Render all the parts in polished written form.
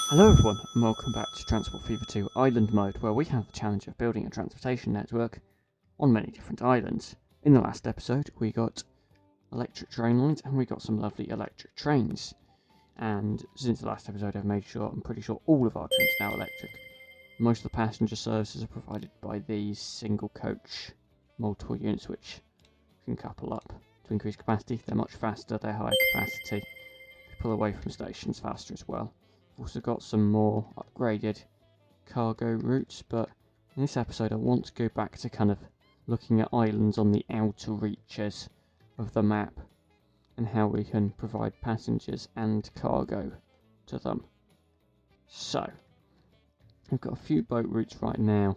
Hello everyone, and welcome back to Transport Fever 2 Island Mode, where we have the challenge of building a transportation network on many different islands. In the last episode, we got electric train lines, and we got some lovely electric trains. And since the last episode, I'm pretty sure all of our trains are now electric. Most of the passenger services are provided by these single coach multiple units, which can couple up to increase capacity. They're much faster, they're higher capacity, they pull away from stations faster as well. Also got some more upgraded cargo routes, but in this episode I want to go back to kind of looking at islands on the outer reaches of the map and how we can provide passengers and cargo to them. So, I've got a few boat routes right now.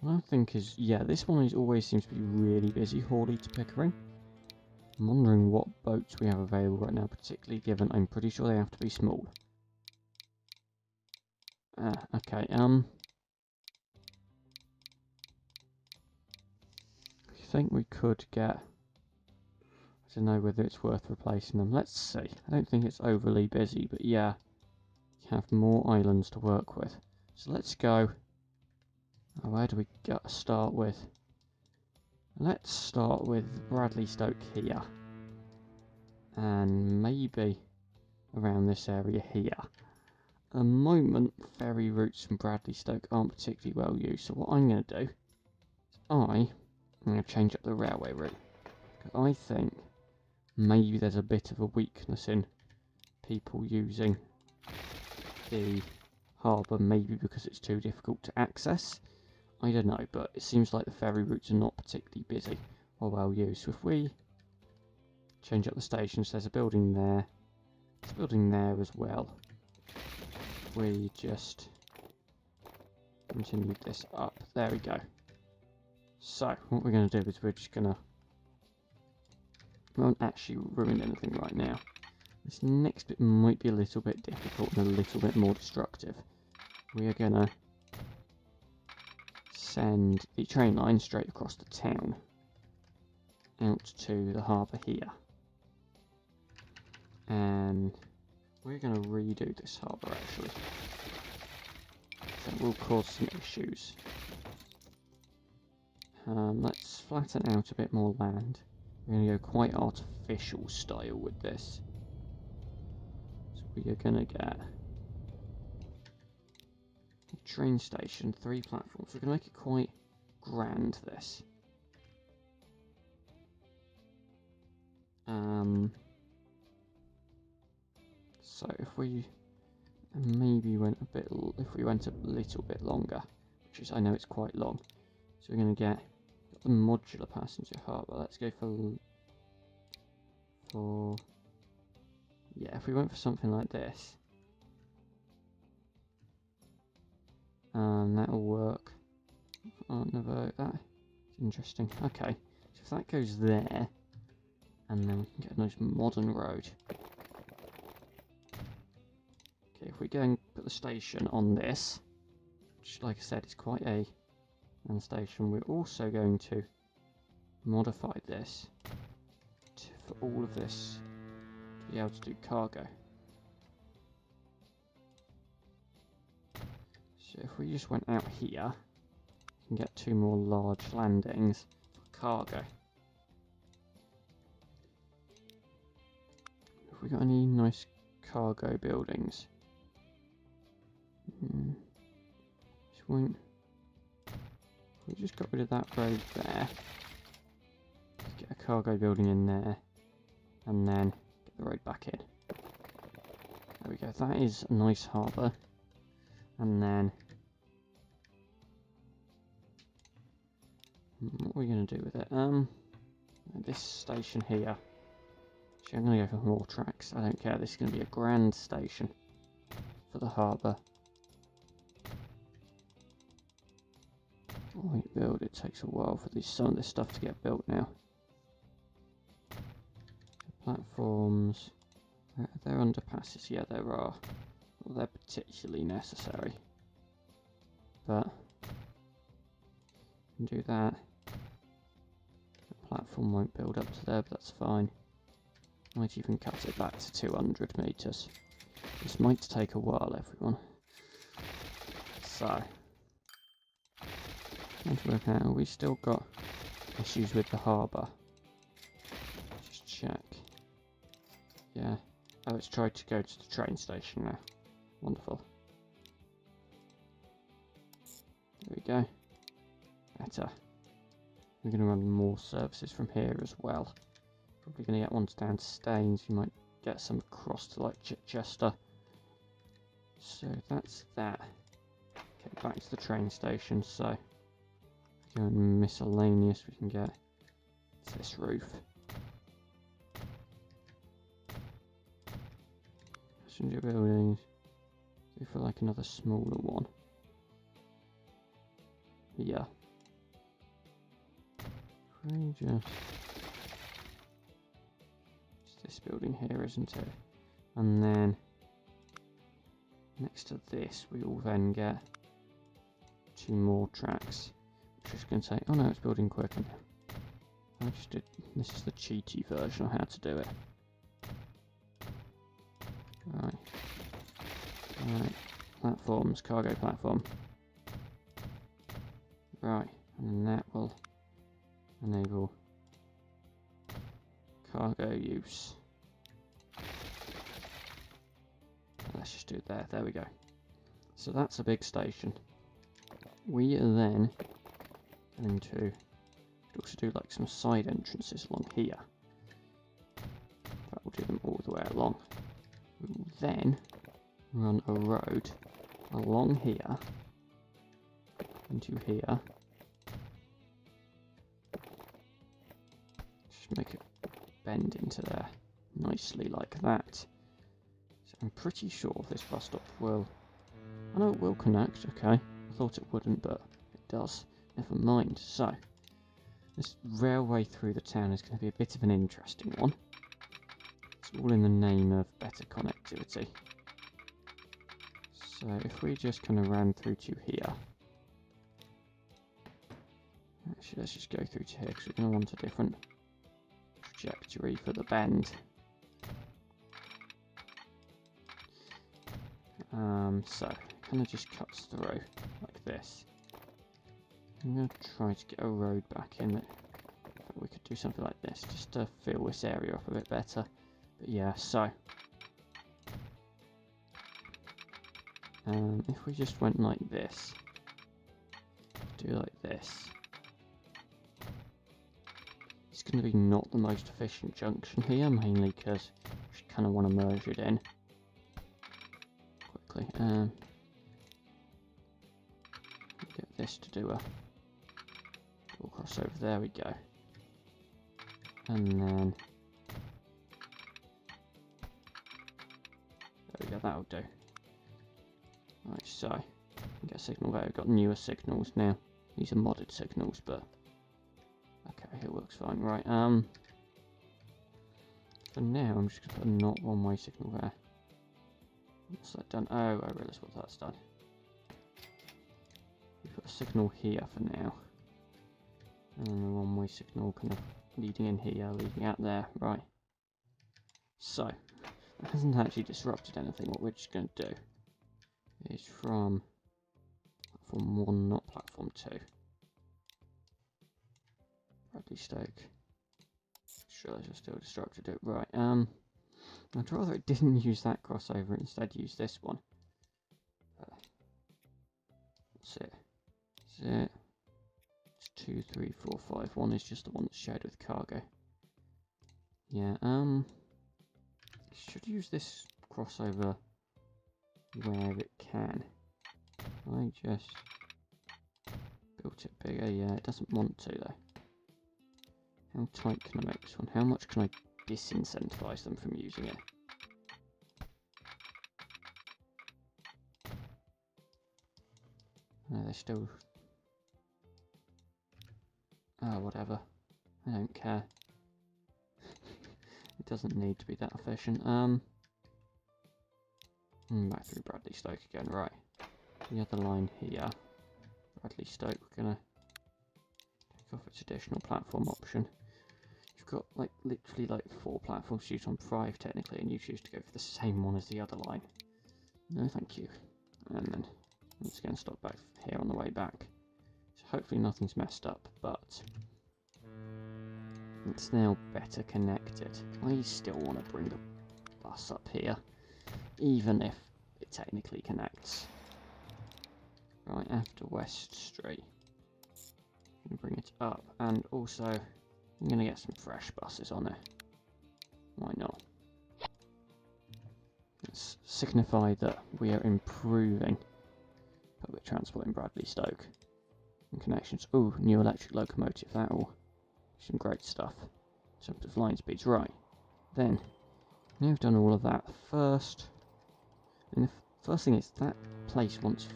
What I think is, this one always seems to be really busy, Hawley to Pickering. I'm wondering what boats we have available right now, particularly given I'm pretty sure they have to be small. Okay, I think we could get, I don't know whether it's worth replacing them. Let's see. I don't think it's overly busy, but yeah, you have more islands to work with. So let's go. Where do we start with? Let's start with Bradley Stoke here. And maybe around this area here. At the moment, ferry routes from Bradley Stoke aren't particularly well used, so what I'm going to do is I'm going to change up the railway route. Because I think maybe there's a bit of a weakness in people using the harbour, maybe because it's too difficult to access. I don't know, but it seems like the ferry routes are not particularly busy or well used. So if we change up the stations, there's a building there, there's a building there as well. We just continue this up. There we go. So what we're going to do is we're just going to, we won't actually ruin anything right now. This next bit might be a little bit difficult and a little bit more destructive. We are going to send the train line straight across the town out to the harbour here. And we're going to redo this harbour actually. That will cause some issues. Let's flatten out a bit more land. We're going to go quite artificial style with this. So we are going to get a train station, 3 platforms. We're going to make it quite grand, this. So if we maybe went a little bit longer, which is, I know it's quite long. So we're going to get the modular passenger harbour. Let's go for if we went for something like this, that'll work. That's interesting. Okay, so if that goes there, and then we can get a nice modern road. Okay, if we go and put the station on this, which, like I said, is quite a station, we're also going to modify this for all of this to be able to do cargo. So if we just went out here, we can get 2 more large landings for cargo. Have we got any nice cargo buildings? We just got rid of that road there. Let's get a cargo building in there, and then get the road back in. There we go. That is a nice harbour. And then what are we going to do with it? This station here. Actually, I'm going to go for more tracks. I don't care. This is going to be a grand station for the harbour. When you build, it takes a while for some of this stuff to get built now. Platforms. Are there underpasses? Yeah, there are. Well, they're particularly necessary. But you can do that. The platform won't build up to there, but that's fine. Might even cut it back to 200 metres. This might take a while, everyone. So, let's work out. We still got issues with the harbour. Just check. Yeah. Oh, it's tried to go to the train station now. Wonderful. There we go. Better. We're going to run more services from here as well. Probably going to get ones down to Staines. You might get some across to like Chichester. So that's that. Okay, back to the train station. So, going miscellaneous, we can get this roof. Passenger buildings. Go for like another smaller one. Yeah. Just it's this building here, isn't it? And then next to this, we will then get 2 more tracks. Which is going to say, oh no, it's building quicker. I just did. This is the cheaty version of how to do it. Right. Right. Platforms, cargo platform. Right, and then that will enable cargo use. Let's just do it there. There we go. So that's a big station. We are then going to also do like some side entrances along here. That will do them all the way along. We will then run a road along here into here. Just make it bend into there nicely like that. So I'm pretty sure this bus stop will... I know it will connect, okay. I thought it wouldn't, but it does. Never mind. So, this railway through the town is going to be a bit of an interesting one. It's all in the name of better connectivity. So, if we just kind of ran through to here... Actually, let's just go through to here, because we're going to want a different trajectory for the bend. So, kind of just cuts through like this. I'm going to try to get a road back in. But we could do something like this, just to fill this area up a bit better. But yeah, so. If we just went like this, do like this. It's going to be not the most efficient junction here, mainly because we kind of want to merge it in quickly. Get this to do a little crossover. There we go. And then there we go. That'll do. Right, so get a signal there. We've got newer signals now. These are modded signals, but okay, it works fine. Right. For now, I'm just gonna put a not one-way signal there. What's that done? Oh, I realise what that's done. We put a signal here for now, and then a one-way signal kind of leading in here, leading out there. Right. So that hasn't actually disrupted anything. What we're just going to do is from platform 1, not platform 2. Bradley Stoke. Sure, I just still disrupted it. Right. I'd rather it didn't use that crossover, instead use this one. That's it. That's it. It's 2, 3, 4, 5. 1 is just the one that's shared with cargo. Yeah. Should use this crossover where it can. I just built it bigger. Yeah, it doesn't want to though. How tight can I make this one? How much can I disincentivize them from using it? No, they're still... Oh, whatever. I don't care. It doesn't need to be that efficient. Back through Bradley Stoke again, right. The other line here. Bradley Stoke, we're gonna take off its additional platform option. you've got like literally like 4 platforms to choose on, 5 technically, and you choose to go for the same one as the other line. No thank you. And then I'm just going to stop back here on the way back. So hopefully nothing's messed up, but it's now better connected. I still want to bring the bus up here, even if it technically connects. Right after West Street. I'm going to bring it up, and also I'm going to get some fresh buses on it. Why not? Let's signify that we are improving public transport in Bradley Stoke. And connections. Ooh, new electric locomotive. That'll be some great stuff. In terms of line speeds. Right. Then, now we've done all of that. First, and the first thing is that place wants.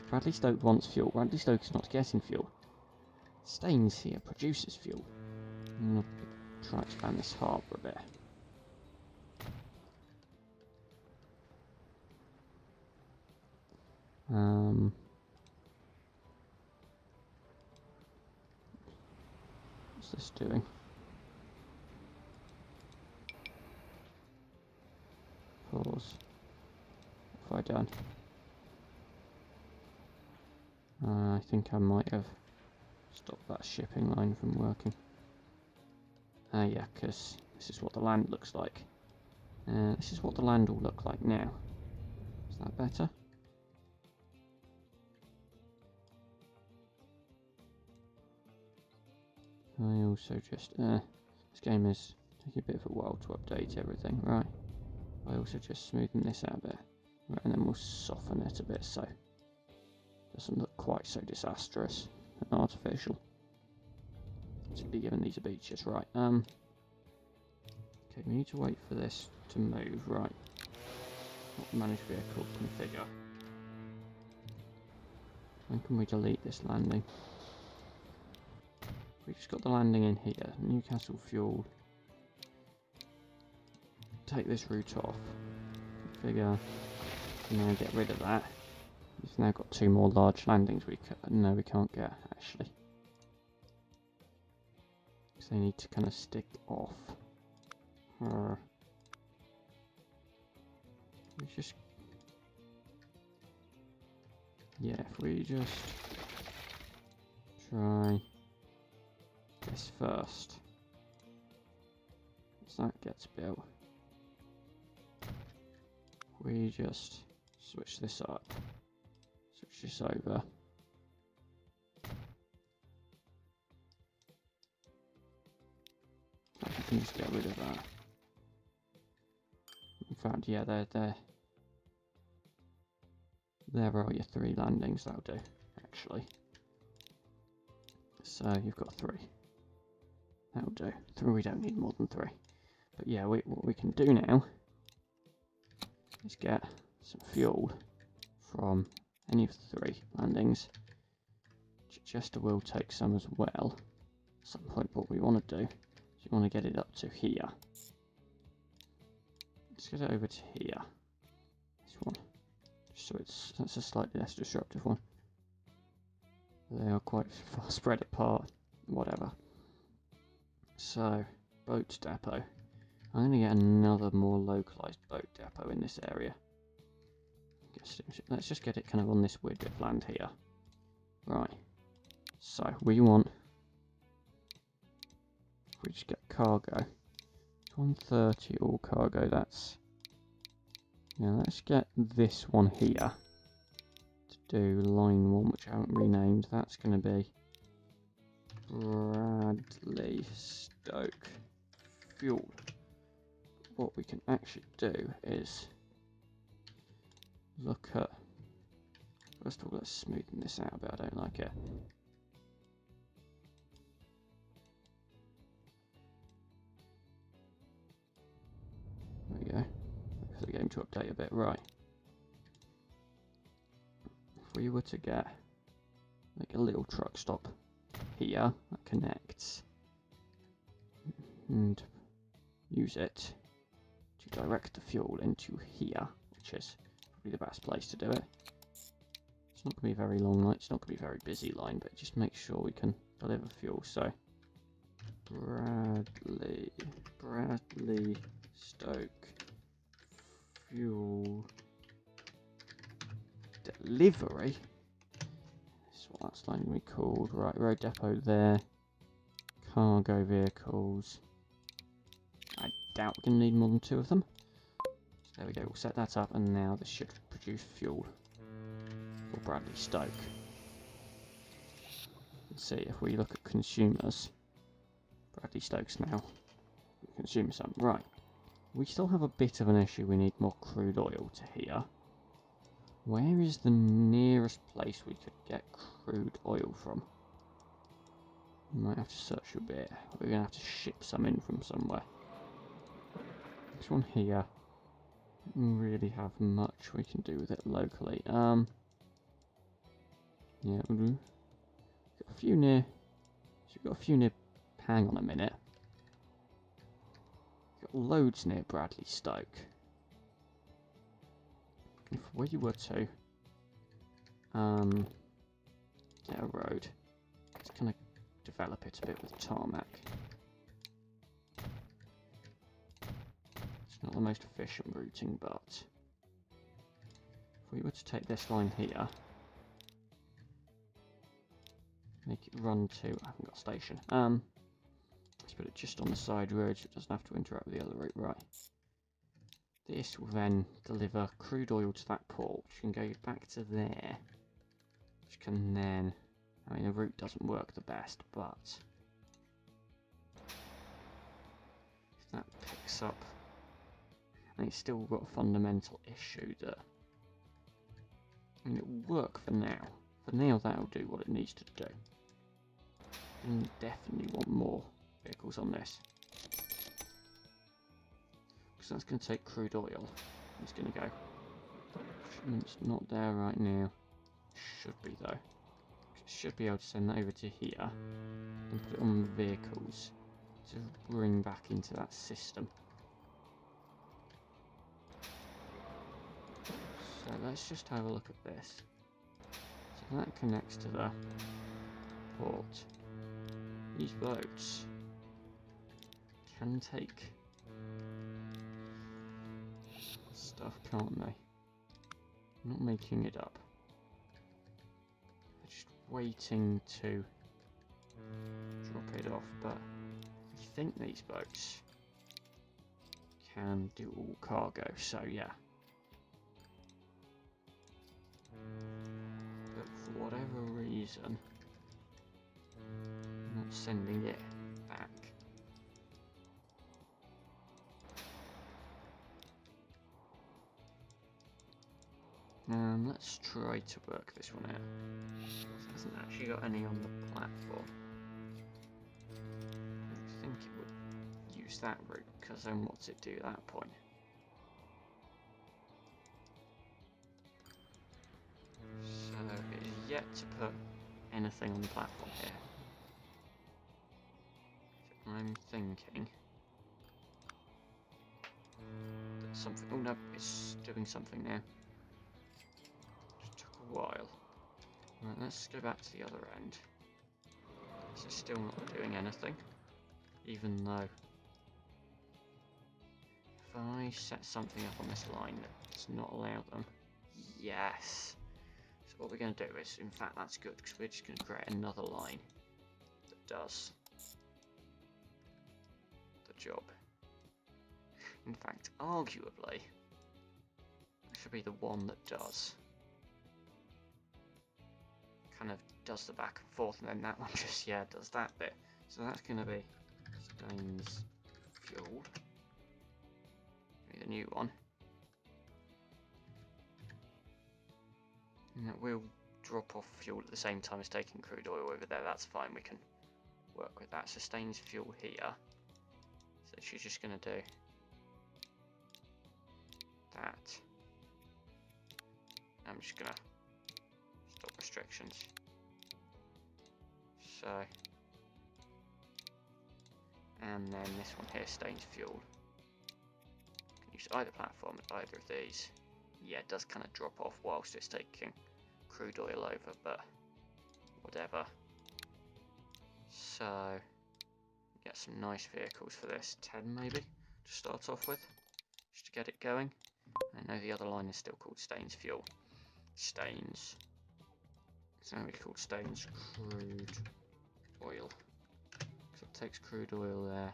Bradley Stoke wants fuel. Bradley Stoke is not getting fuel. Staines here produces fuel. I'm going to try to expand this harbour a bit. What's this doing? Pause. What have I done? I think I might have stopped that shipping line from working. Yeah, because this is what the land looks like. This is what the land will look like now. Is that better? I also just, this game is taking a bit of a while to update everything, right? I also just smoothen this out a bit, right, and then we'll soften it a bit so it doesn't look quite so disastrous and artificial. To be given these are beaches, right? Okay, we need to wait for this to move, right? Not managed vehicle configure. When can we delete this landing? We just got the landing in here. Newcastle fuel. Take this route off. Configure. And now get rid of that. We've now got 2 more large landings we can't get actually. Because they need to kind of stick off. We just. Yeah, if we just try this first. Once that gets built, we just switch this up, switch this over. I can just get rid of that. In fact, yeah, there are your 3 landings, that'll do, actually. So you've got 3. That'll do. 3, we don't need more than 3. But yeah, what we can do now is get some fuel from any of the 3 landings. Chichester will take some as well. At some point, what we want to do is you want to get it up to here. Let's get it over to here. This one. So that's a slightly less disruptive one. They are quite far spread apart. Whatever. So, boat depot. I'm going to get another more localised boat depot in this area. Let's just get it kind of on this weird bit of land here. Right. So, we want... If we just get cargo. 130 all cargo, that's... Now let's get this one here. To do line 1, which I haven't renamed. That's going to be... Bradley Stoke fuel. What we can actually do is look at, first of all, let's smoothen this out a bit. I don't like it. There we go. Wait for the game to update a bit. Right. If we were to get like a little truck stop here that connects and use it to direct the fuel into here, which is probably the best place to do it. It's not going to be a very long line, it's not going to be a very busy line, but just make sure we can deliver fuel. So Bradley Stoke fuel delivery. That's what that's going to be called. Right, road depot there. Cargo vehicles. I doubt we're going to need more than 2 of them. So there we go, we'll set that up, and now this should produce fuel for Bradley Stoke. Let's see, if we look at consumers, Bradley Stoke's now consuming some. Right, we still have a bit of an issue. We need more crude oil to here. Where is the nearest place we could get crude oil from? We might have to search a bit. We're going to have to ship some in from somewhere. This one here. Don't really have much we can do with it locally. Yeah, we'll do. Got a few near. So we've got a few near. Hang on a minute. Got loads near Bradley Stoke. If we were to get a road, let's kind of develop it a bit with tarmac. It's not the most efficient routing, but if we were to take this line here, make it run to, I haven't got a station. Let's put it just on the side road so it doesn't have to interact with the other route. Right. This will then deliver crude oil to that port, which can go back to there. Which can then, I mean the route doesn't work the best, but if that picks up, and it's still got a fundamental issue that, I mean it will work for now. For now that'll do what it needs to do. And definitely want more vehicles on this. Because that's going to take crude oil. It's going to go. Shipment's not there right now. Should be though. Should be able to send that over to here and put it on the vehicles to bring back into that system. So let's just have a look at this. So that connects to the port. These boats can take stuff, can't they? I'm not making it up. They're just waiting to drop it off, but I think these boats can do all cargo, so yeah. But for whatever reason, I'm not sending it back. Let's try to work this one out. It hasn't actually got any on the platform. I think it would use that route, because then what's it do at that point? So it is yet to put anything on the platform here. So I'm thinking that something. Oh no, it's doing something now. While. Right, let's go back to the other end. So it's still not doing anything, even though if I set something up on this line that does not allow them, yes. So what we're going to do is, in fact that's good, because we're just going to create another line that does the job. In fact, arguably, it should be the one that does. Kind of does the back and forth, and then that one just, yeah, does that bit. So that's going to be Staines Fuel. The new one. And that will drop off fuel at the same time as taking crude oil over there. That's fine, we can work with that. So Staines Fuel here. So she's just going to do that. I'm just going to stop restrictions. So, and then this one here, Staines Fuel. Can use either platform at either of these. Yeah, it does kind of drop off whilst it's taking crude oil over, but whatever. So, get some nice vehicles for this. 10 maybe to start off with, just to get it going. I know the other line is still called Staines Fuel. Staines. It's now called Staines Crude Oil. So it takes crude oil there,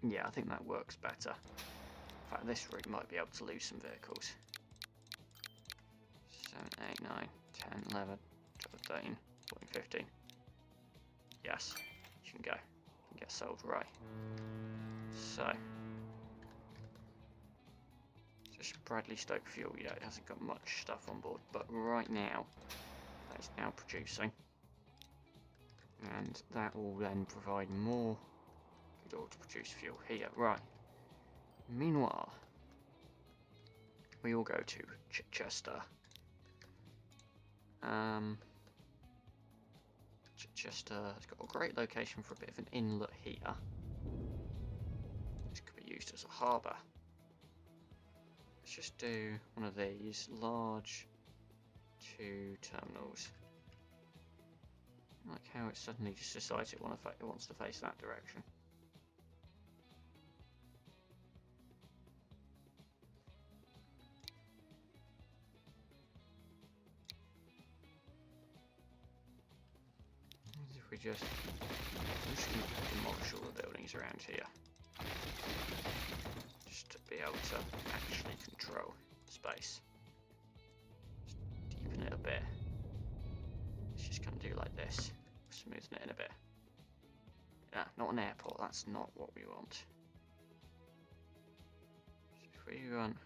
yeah, I think that works better. In fact, this route might be able to lose some vehicles. 7, 8, 9, 10, 11, 12, 13, 14, 15. Yes, you can go. You can get sold right. So, just Bradley Stoke fuel. Yeah, it hasn't got much stuff on board, but right now, that is now producing. And that will then provide more good oil to produce fuel here. Right. Meanwhile, we all go to Chichester. Chichester has got a great location for a bit of an inlet here. This could be used as a harbour. Let's just do one of these large 2 terminals. I like how it suddenly just decides it wants to face that direction. If we just demolish all the buildings around here, just to be able to actually control space. Just deepen it a bit. It's just going to do like this, smoothing it in a bit. Yeah, not an airport, that's not what we want. So if we run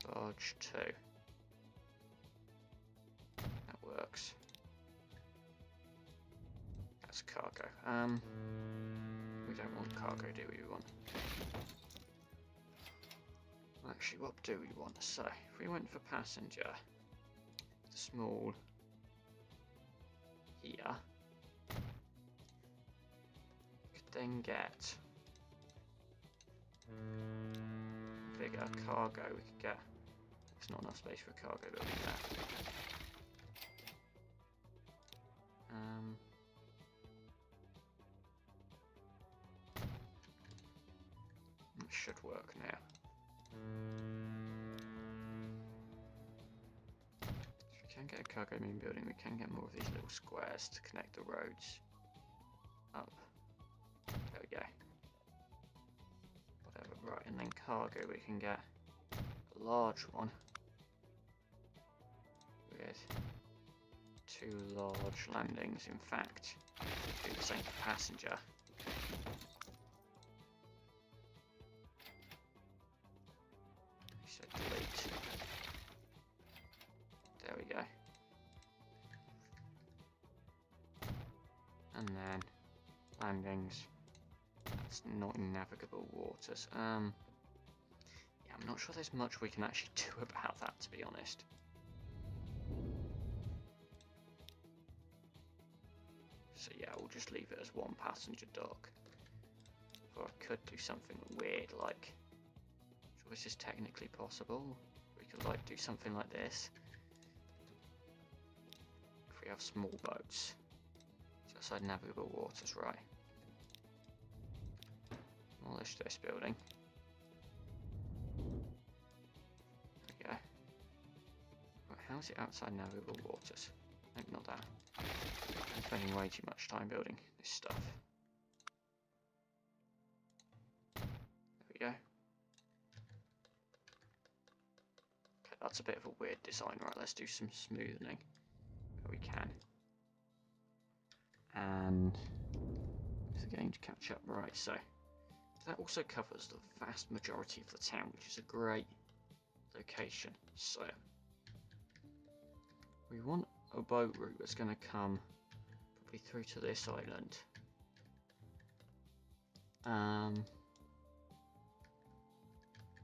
barge 2, that works. That's cargo. We don't want cargo, do we? We want... Actually, what do we want? So, if we went for passenger, the small here, we could then get bigger cargo. We could get... There's not enough space for a cargo building there. It should work now. If we can get a cargo main building, we can get more of these little squares to connect the roads up. There we go. Whatever, right, and then cargo we can get a large one with 2 large landings. In fact, do the same for passenger. So delete. There we go. And then landings. That's not in navigable waters. Yeah, I'm not sure there's much we can actually do about that, to be honest. So yeah, we'll just leave it as 1 passenger dock. Or I could do something weird like... Sure, this is technically possible. We could like do something like this. If we have small boats. It's outside navigable waters, right. Demolish this building. There we go. Right, how's it outside navigable waters? Nope, not that. I'm spending way too much time building this stuff. There we go. Okay, that's a bit of a weird design. Right, let's do some smoothing where we can. And it's going to catch up. Right, so that also covers the vast majority of the town, which is a great location. So we want a boat route that's going to come probably through to this island.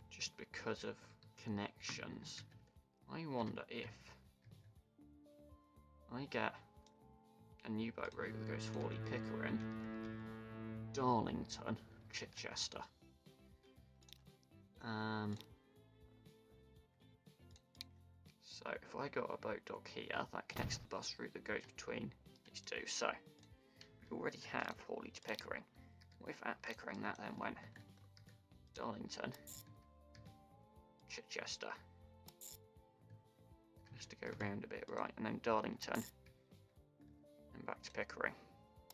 Just because of connections. I wonder if I get a new boat route that goes Hawley Pickering, Darlington, Chichester. So if I got a boat dock here, that connects the bus route that goes between these two. So we already have Hawley to Pickering. What if at Pickering that then went Darlington, Chichester? Just to go round a bit, right, and then Darlington, and back to Pickering.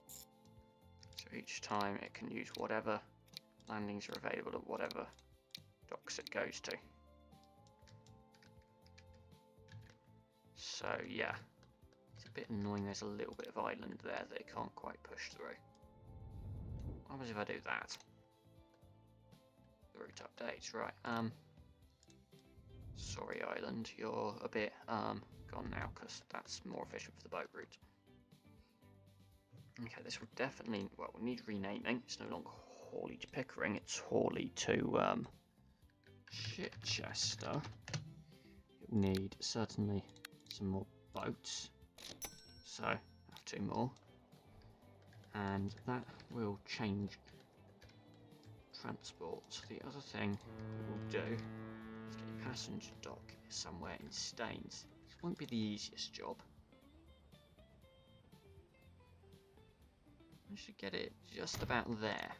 So each time it can use whatever landings are available at whatever docks it goes to. So yeah, it's a bit annoying there's a little bit of island there that it can't quite push through. What happens if I do that? The route updates, right, sorry island, you're a bit gone now because that's more efficient for the boat route. Okay, this will definitely, well, we need renaming. It's no longer Hawley to Pickering, it's Hawley to Chichester. It will need certainly some more boats, so I have 2 more, and that will change transport. So the other thing we'll do is get a passenger dock somewhere in Staines. This won't be the easiest job. I should get it just about there.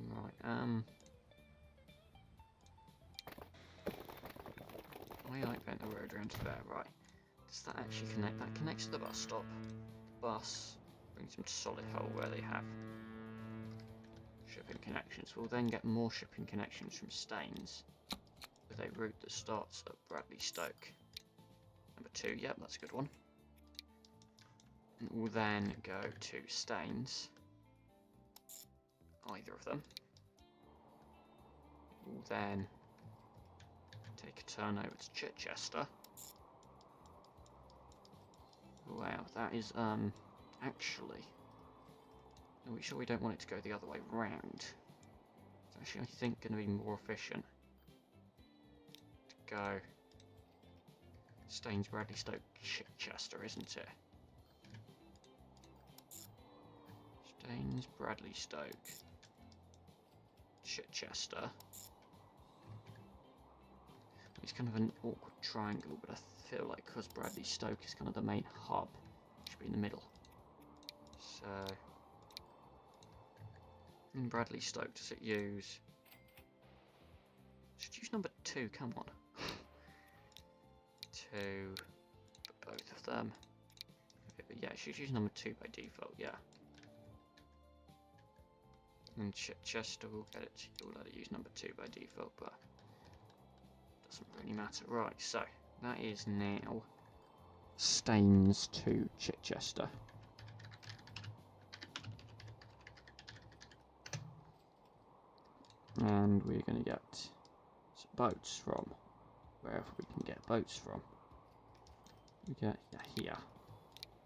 Right, I bent the road around to there, right. Does that actually connect? That connects to the bus stop. The bus brings them to Solihull where they have shipping connections. We'll then get more shipping connections from Staines with a route that starts at Bradley Stoke. Number 2, yep, that's a good one. And we'll then go to Staines, either of them. We'll then take a turn over to Chichester. Wow, that is actually, are we sure we don't want it to go the other way round? It's actually, I think, going to be more efficient to go Staines, Bradley Stoke, Chichester, isn't it? Staines, Bradley Stoke, Chichester. It's kind of an awkward triangle, but I feel like because Bradley Stoke is kind of the main hub, it should be in the middle. So, in Bradley Stoke, does it use? Should use number 2. Come on, 2. But both of them. But yeah, it should use number 2 by default. Yeah. And Chichester will get it. You'll let it use number 2 by default, but doesn't really matter. Right, so that is now Staines to Chichester. And we're going to get some boats from wherever we can get boats from. We get here.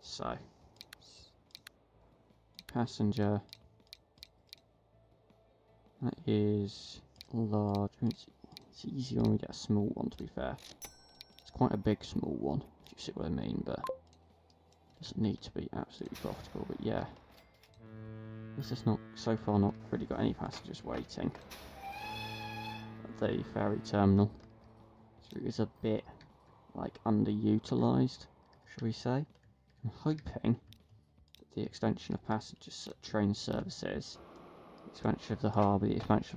So, passenger. That is large. I mean, it's easy when we get a small one, to be fair. It's quite a big small one, if you see what I mean, but it doesn't need to be absolutely profitable. But yeah, this is not, so far, not really got any passengers waiting at the ferry terminal. So it is a bit, like, underutilised, shall we say. I'm hoping that the extension of passengers train services, the expansion of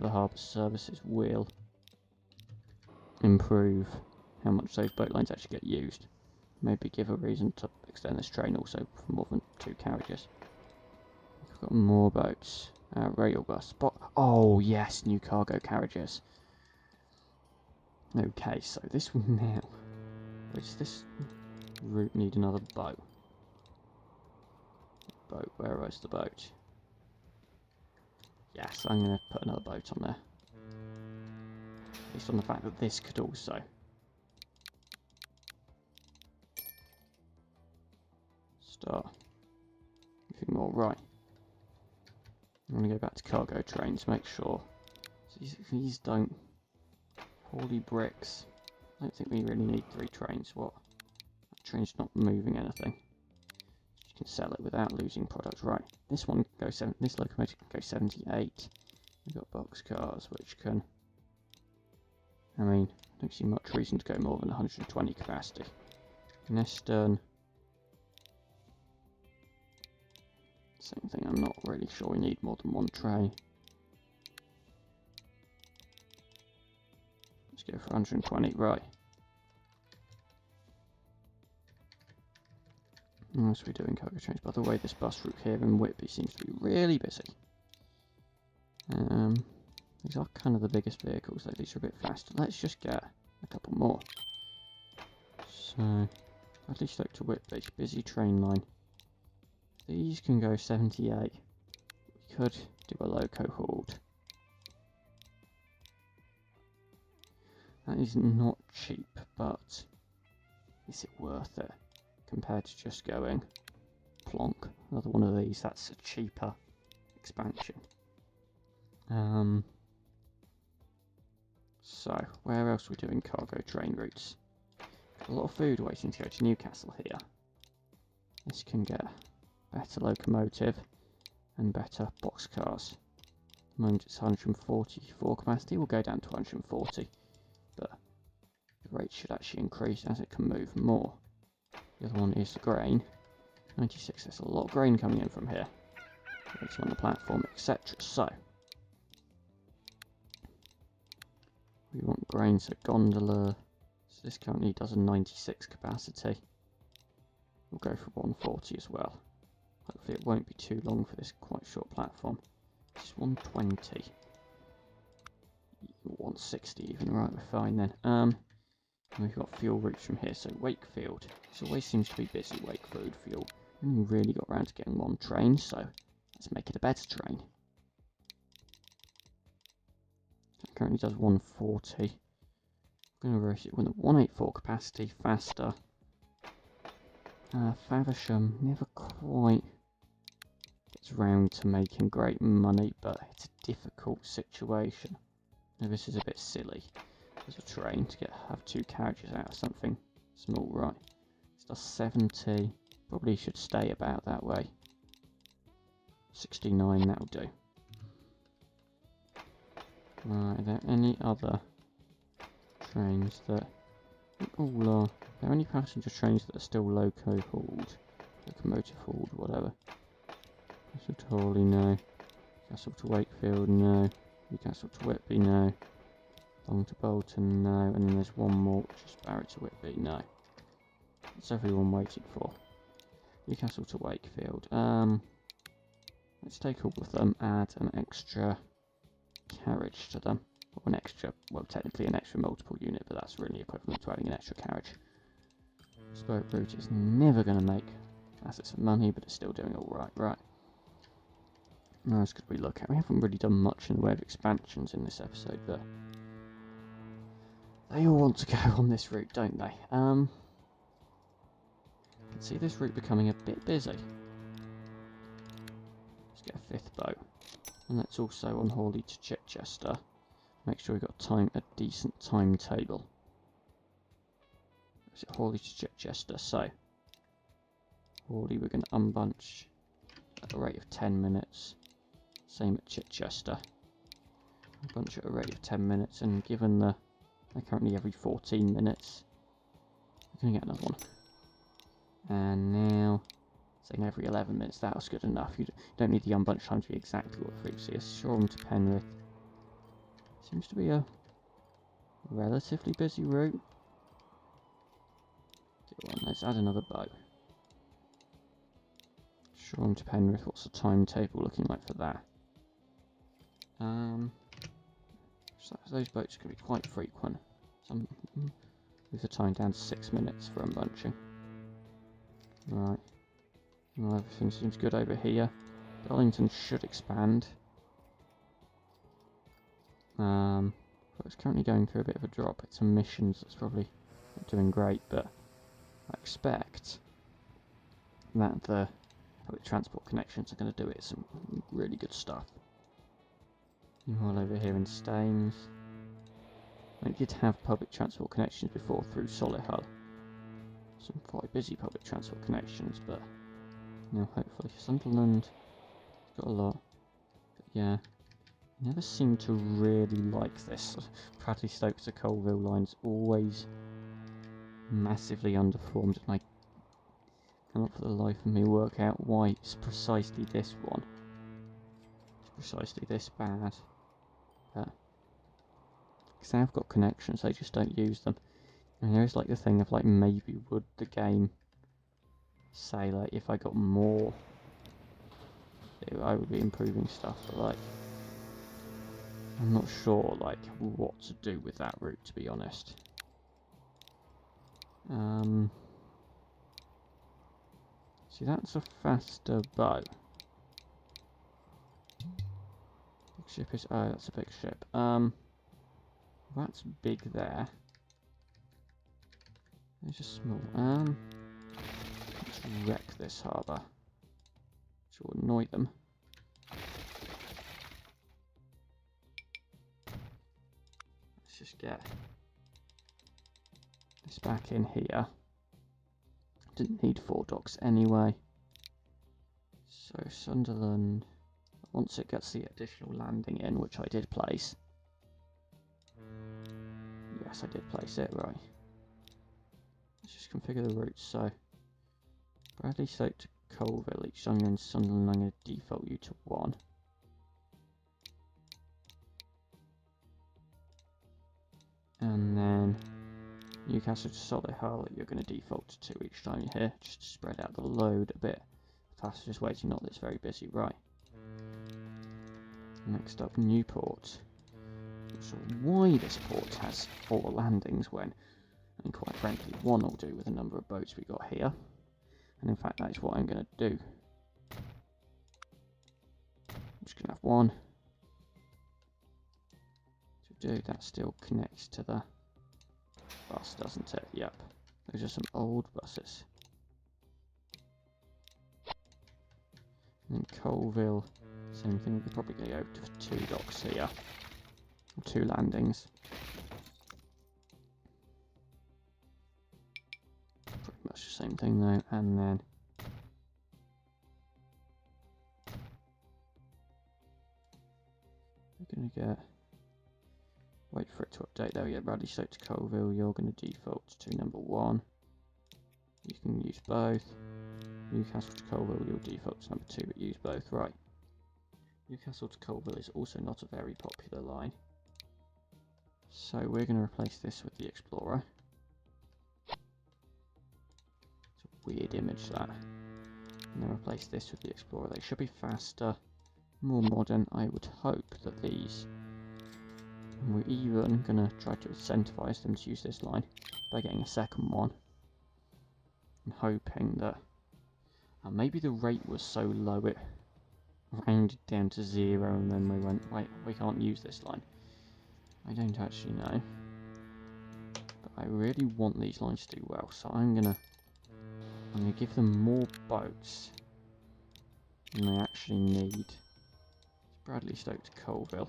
the harbour services will improve how much those boat lines actually get used. Maybe give a reason to extend this train also for more than 2 carriages. We've got more boats. Rail bus. Oh yes, new cargo carriages. Okay, so this will now. Does this route need another boat? Where is the boat? Yes, I'm going to put another boat on there. Based on the fact that this could also start moving more. Right. I'm going to go back to cargo trains, make sure. So these don't. Hawley bricks. I don't think we really need 3 trains. What? That train's not moving anything. You can sell it without losing product. Right. This one goes this locomotive can go 78. We've got box cars which can. I mean, I don't see much reason to go more than 120 capacity. Neston. Same thing, I'm not really sure we need more than one train. Let's go for 120, right. What else are we doing, cargo trains? By the way, this bus route here in Whitby seems to be really busy. These are kind of the biggest vehicles, though these are a bit faster. Let's just get a couple more. So, Bradley Stoke to Whitby, busy train line. These can go 78. We could do a loco hauled. That is not cheap, but is it worth it compared to just going plonk? Another one of these, that's a cheaper expansion. So, where else are we doing cargo train routes? Got a lot of food waiting to go to Newcastle here. This can get better locomotive and better boxcars. At the moment it's 144 capacity, we'll go down to 140, but the rate should actually increase as it can move more. The other one is the grain. 96, there's a lot of grain coming in from here. Waiting on the platform, etc. So, we want grain, so gondola. So this currently does a 96 capacity. We'll go for 140 as well. Hopefully it won't be too long for this quite short platform. This is 120. 160 even, right, we're fine then. And we've got fuel routes from here, so Wakefield. This always seems to be busy, Wakefield fuel. We really got around to getting one train, so let's make it a better train. It currently does 140. I'm going to race it with a 184 capacity, faster. Faversham never quite gets round to making great money, but it's a difficult situation. Now this is a bit silly as a train to have two carriages out of something small, right? This does 70, probably should stay about that way. 69, that'll do. Right, are there any other trains that all are? Are there any passenger trains that are still locomotive hauled, whatever? Castle to Hawley, no. Castle to Wakefield, no. Newcastle to Whitby, no. Long to Bolton, no. And then there's one more, which is Barrett to Whitby, no. What's everyone waiting for? Newcastle to Wakefield. Let's take all of them, add an extra carriage to them. Or an extra, well, technically an extra multiple unit, but that's really equivalent to adding an extra carriage. Spoke route is never going to make assets of money, but it's still doing alright, right. What else could we look at? We haven't really done much in the way of expansions in this episode, but they all want to go on this route, don't they? I can see this route becoming a bit busy. Let's get a fifth boat. And let's also on Hawley to Chichester. Make sure we've got a decent timetable. Is it Hawley to Chichester? So, Hawley we're going to unbunch at a rate of 10 minutes. Same at Chichester. Bunch at a rate of 10 minutes, and given they're currently every 14 minutes, we're going to get another one. And now, saying every 11 minutes, that was good enough. You don't need the unbunch time to be exactly what previously is. Shoreham to Penrith. Seems to be a relatively busy route. Let's add another boat. Shoreham to Penrith, what's the timetable looking like for that? So those boats can be quite frequent. Some move the time down to 6 minutes for unbunching. Right. Well, everything seems good over here. Darlington should expand. But it's currently going through a bit of a drop. Its emissions that's probably not doing great, but I expect that the public transport connections are going to do it some really good stuff. While over here in Staines, I did have public transport connections before through Solihull. Some quite busy public transport connections, but now hopefully Sunderland got a lot. But yeah, I never seem to really like this. Bradley Stoke to Coalville line's always massively underperformed, and cannot for the life of me work out why it's precisely this one. It's precisely this bad. Because they have got connections, they just don't use them. And there's like the thing of like, maybe would the game say like if I got more, I would be improving stuff, but like I'm not sure like what to do with that route, to be honest. See, that's a faster bow. Big ship is, oh, that's a big ship. That's big there. There's a small, let's wreck this harbour, which will annoy them. Let's just get this back in here. Didn't need 4 docks anyway. So Sunderland, once it gets the additional landing in, which I did place. Yes, I did place it, right. Let's just configure the routes. So Bradley Stoke to Colville, each time you're in Sunderland I'm going to default you to 1. And then Newcastle to Solihull, you're going to default to 2 each time you're here, just to spread out the load a bit. Passengers waiting, not that it's very busy, right. Next up, Newport. So why this port has 4 landings when, and quite frankly, 1 will do with the number of boats we got here. And in fact, that is what I'm going to do. I'm just going to have 1. To do, that still connects to the bus, doesn't it? Yep. Those are some old buses. And then Colville, same thing, we're probably going to go to 2 docks here. Or 2 landings. Pretty much the same thing though, and then we're going to get, wait for it to update, there we go, Bradley Stoke to Colville, you're going to default to number 1. You can use both. Newcastle to Colville, you'll default to number 2, but use both, right. Newcastle to Colville is also not a very popular line. So we're going to replace this with the Explorer. It's a weird image, that. And then replace this with the Explorer. They should be faster, more modern. I would hope that these... And we're even going to try to incentivize them to use this line by getting a second one. And hoping that... maybe the rate was so low it rounded down to 0 and then we went, wait, we can't use this line. I don't actually know. But I really want these lines to do well, so I'm gonna give them more boats than they actually need. It's Bradley Stoke to Colville.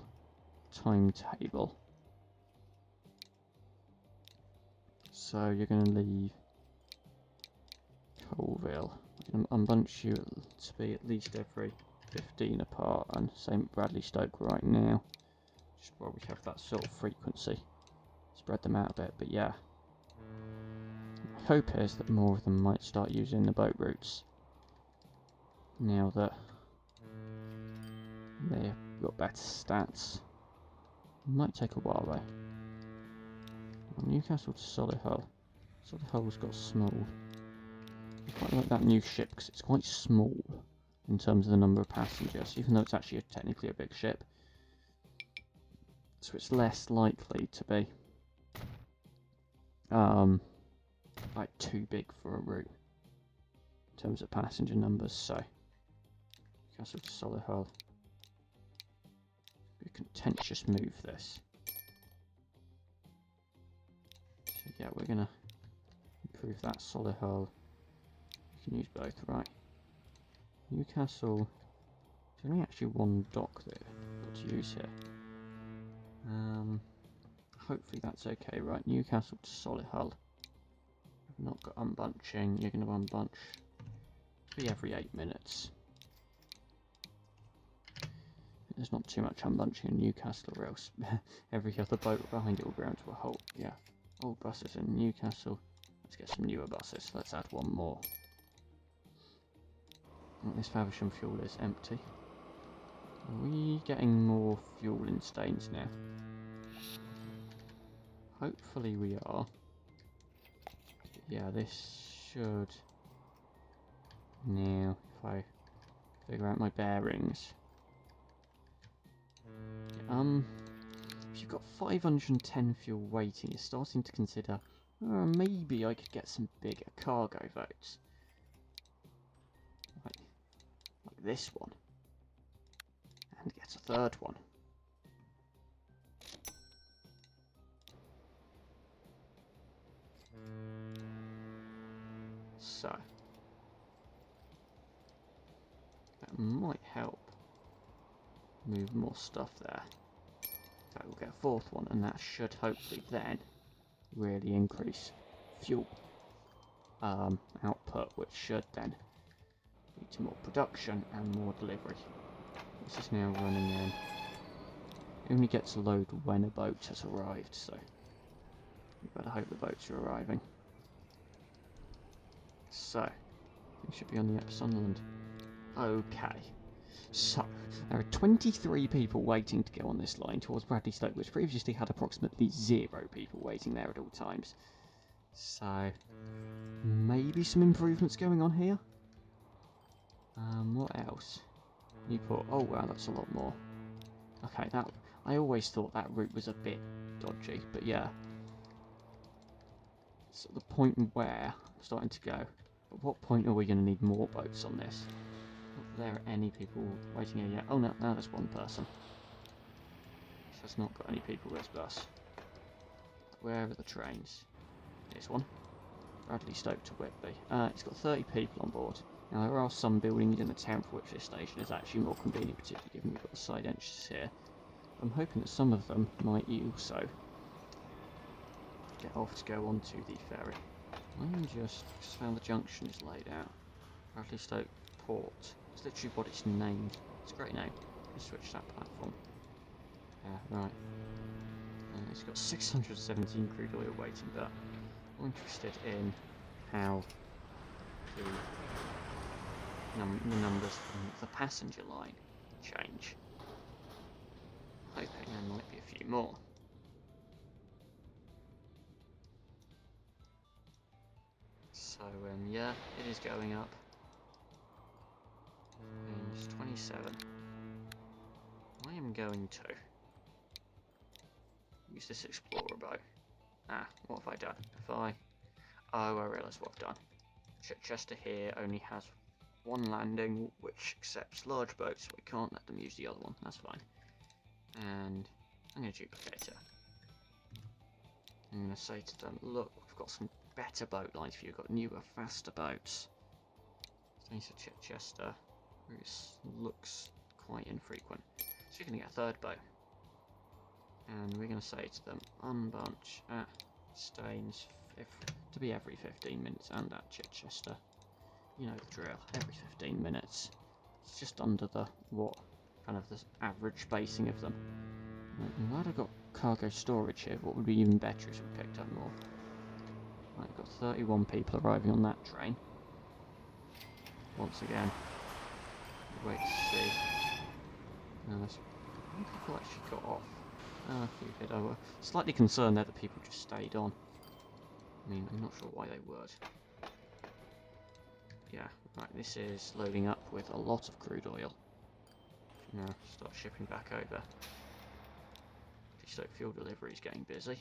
Timetable. So you're gonna leave Colville. I'm going to unbunch you to be at least every 15 apart, and same with Bradley Stoke right now. Just probably have that sort of frequency. Spread them out a bit, but yeah. My hope is that more of them might start using the boat routes. Now that they've got better stats. It might take a while though. Newcastle to Solihull. Solihull's got small. I quite like that new ship because it's quite small in terms of the number of passengers, even though it's actually technically a big ship. So it's less likely to be like too big for a route in terms of passenger numbers. So Newcastle to Solihull. Be a contentious move, this. So yeah, we're gonna improve that Solihull. You can use both, right? Newcastle. There's only actually 1 dock that I've got to use here. Hopefully that's okay, right? Newcastle to Solihull. I've not got unbunching. You're going to unbunch. Be every 8 minutes. There's not too much unbunching in Newcastle, or else every other boat behind it will ground to a halt. Yeah. Old buses in Newcastle. Let's get some newer buses. Let's add 1 more. This Faversham fuel is empty. Are we getting more fuel in Staines now? Hopefully we are. Yeah, this should... Now, if I figure out my bearings... If you've got 510 fuel waiting, you're starting to consider maybe I could get some bigger cargo boats. Like this one. And get a third one. So, that might help move more stuff there. So we'll get a fourth one, and that should hopefully then really increase fuel output, which should then lead to more production and more delivery. This is now running in. It only gets a load when a boat has arrived, so we better hope the boats are arriving. So, we should be on the up Sunderland. Okay. So, there are 23 people waiting to go on this line towards Bradley Stoke, which previously had approximately 0 people waiting there at all times. So, maybe some improvements going on here? What else? Newport. Oh wow, that's a lot more. Okay, that... I always thought that route was a bit dodgy, but yeah. It's at the point where I'm starting to go. At what point are we going to need more boats on this? Not that there are any people waiting here yet. Oh no, now there's one person. This has not got any people, this bus. Where are the trains? Here's one. Bradley Stoke to Whitby. It's got 30 people on board. Now there are some buildings in the town for which this station is actually more convenient, particularly given we've got the side entrances here. I'm hoping that some of them might also get off to go onto the ferry. I'm just found the junction is laid out. Bradley Stoke Port. It's literally what it's named. It's a great name. Let's switch that platform. Yeah, right. It's got 617 crude oil waiting, but I'm interested in how the numbers from the passenger line change. Hoping there might be a few more. So, yeah, it is going up. Range 27. I am going to use this explorer bow. What have I done? Oh, I realise what I've done. Chichester here only has one landing, which accepts large boats, so we can't let them use the other one. That's fine. And I'm going to duplicate it. I'm going to say to them, look, we've got some better boat lines for you. We've got newer, faster boats. Staines to Chichester. This looks quite infrequent. So you're going to get a third boat. And we're going to say to them, unbunch at Staines to be every 15 minutes, and at Chichester. You know the drill, every 15 minutes. It's just under the, kind of the average spacing of them. I'm glad I've got cargo storage here. What would be even better is we picked up more. Right, we've got 31 people arriving on that train. Once again, wait to see. How many people actually got off? A few did. I was slightly concerned there that people just stayed on. I mean, I'm not sure why they would. Yeah, right, this is loading up with a lot of crude oil. Now, start shipping back over. Stoke fuel delivery is getting busy.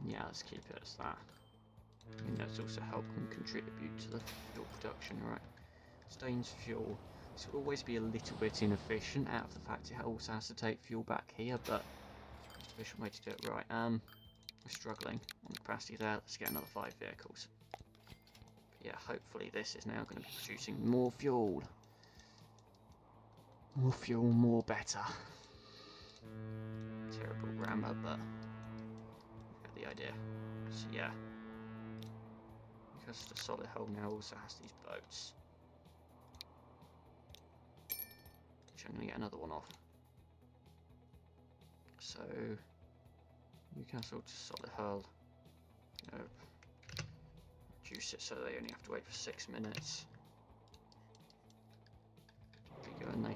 Yeah, let's keep it as that. I mean, that's also help them contribute to the fuel production, right? Staines fuel. This will always be a little bit inefficient out of the fact it also has to take fuel back here, but it's an efficient way to do it. Right, we're struggling on capacity there. Let's get another 5 vehicles. But yeah, hopefully this is now going to be producing more fuel. More fuel, more better. Terrible grammar, but you get the idea. So yeah, because the Solihull now also has these boats, which I'm going to get another one off. So Newcastle to Solihull, reduce it so they only have to wait for 6 minutes. and they...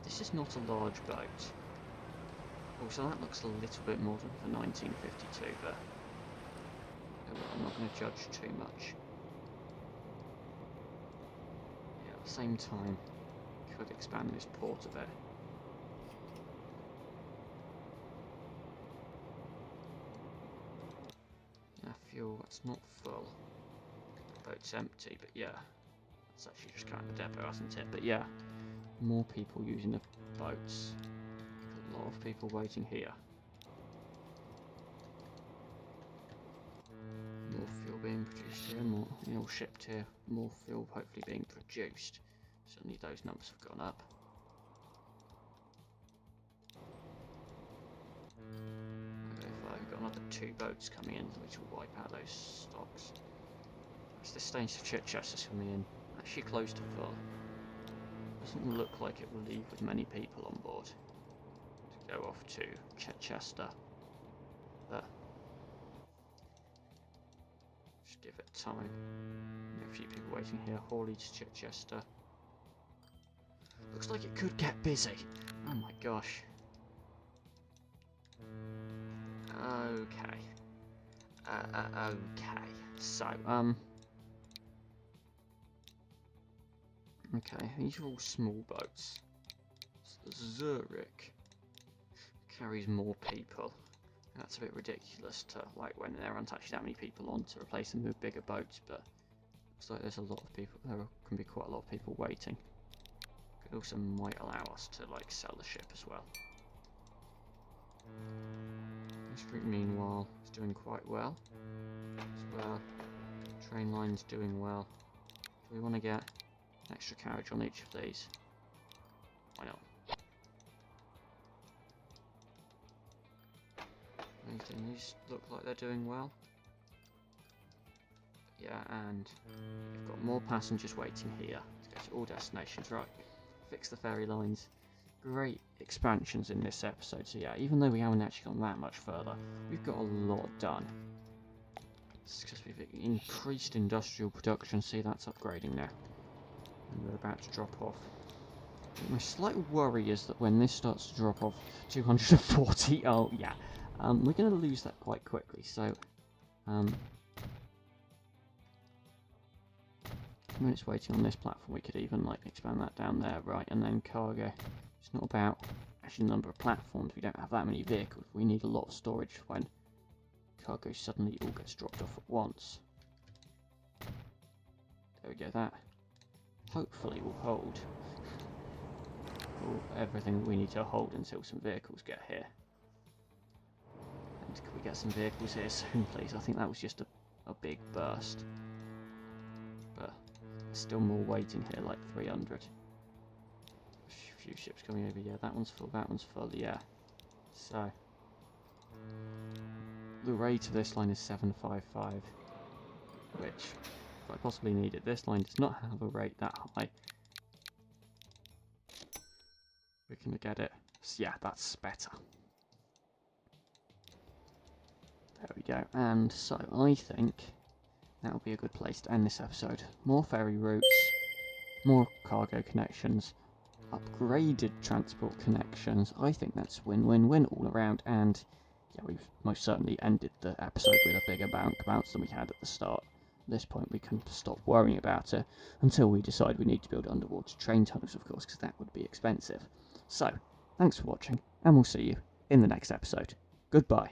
This is not a large boat. Oh, so that looks a little bit modern for 1952, but I'm not going to judge too much. Yeah, at the same time, could expand this port a bit. Yeah, fuel, that's not full. The boat's empty, but yeah. It's actually just kind of a depot, isn't it? But yeah, more people using the boats. A lot of people waiting here. More fuel being produced here, more shipped here, more fuel hopefully being produced. Certainly those numbers have gone up. Okay, I've got another 2 boats coming in, which will wipe out those stocks. Where's this stage of Chichester coming in? Actually close to full. Doesn't look like it will leave with many people on board to go off to Chichester. But just give it time. A few people waiting here. Hawley to Chichester. Looks like it could get busy. Oh my gosh. Okay. Okay. So, okay, these are all small boats. Zurich carries more people. That's a bit ridiculous to, like, when there aren't actually that many people on to replace them with bigger boats, but looks like there's a lot of people, there can be quite a lot of people waiting. It also might allow us to, like, sell the ship as well. This route, meanwhile, is doing quite well as well. Train line's doing well. Do we want to get an extra carriage on each of these? Why not? These look like they're doing well. Yeah, and we've got more passengers waiting here to go to all destinations. Right, fix the ferry lines. Great expansions in this episode. So yeah, even though we haven't actually gone that much further, we've got a lot done. It's because we've increased industrial production. See, that's upgrading now. And we're about to drop off. My slight worry is that when this starts to drop off 240, oh yeah, we're going to lose that quite quickly. So, when it's waiting on this platform, we could even like expand that down there, right? And then cargo. It's not about actually the number of platforms. We don't have that many vehicles. We need a lot of storage when cargo suddenly all gets dropped off at once. There we go. That hopefully will hold everything we need to hold until some vehicles get here. And can we get some vehicles here soon, please? I think that was just a big burst. But still more waiting here, like 300. A few ships coming over, yeah, that one's full, yeah. So, the rate of this line is 755, which, if I possibly need it, this line does not have a rate that high. We can get it, so yeah, that's better. There we go, and so I think that would be a good place to end this episode. More ferry routes, more cargo connections, upgraded transport connections. I think that's win-win-win all around, and yeah, we've most certainly ended the episode with a bigger bank bounce than we had at the start. At this point we can stop worrying about it until we decide we need to build underwater train tunnels, of course, because that would be expensive. So, thanks for watching, and we'll see you in the next episode. Goodbye.